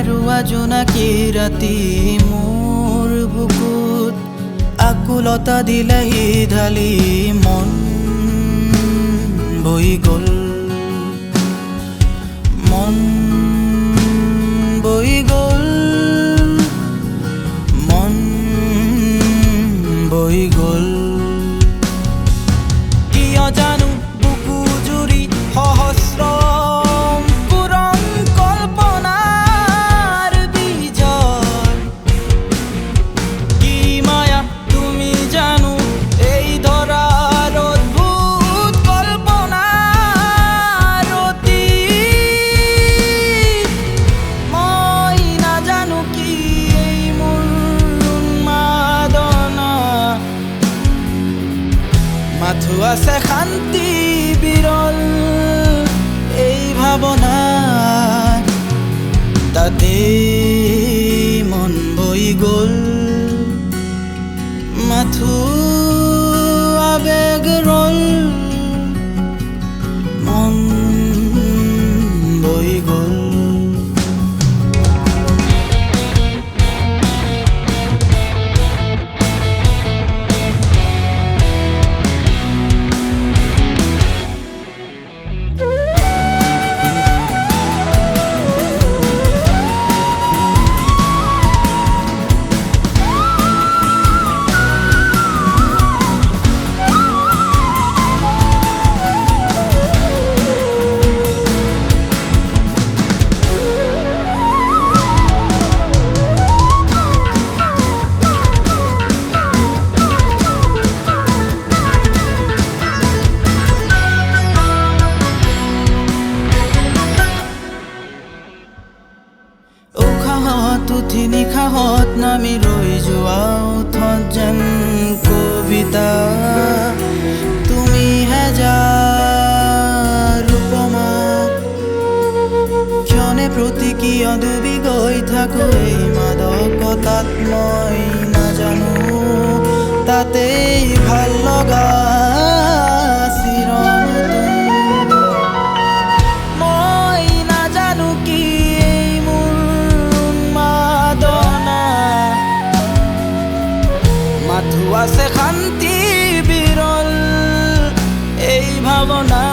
ৰুৱা জোনাকী ৰাতি মোৰ বুকুত আকুলতা দিলেহি ঢালি মন বৈ গ'ল মন বৈ গ'ল মন বৈ গ'ল কিয় জানো বুকু জুৰি সহস্ৰ মাথো আছে শান্তি বিৰল এই ভাৱনা তাতে মন বৈ গ'ল মাথো আবেগ ৰল মন বৈ গ'ল উঠি নিশাহত নামি ৰৈ যোৱা ওঠত যেন কবিতা তুমিহে যাৰ ৰূপমা ক্ষণে প্ৰতি কিয় ডুবি গৈ থাকো এই মাদকতাত মই নাজানো তাতেই ভাল লগা আছে শান্তি বিৰল এই ভাৱনা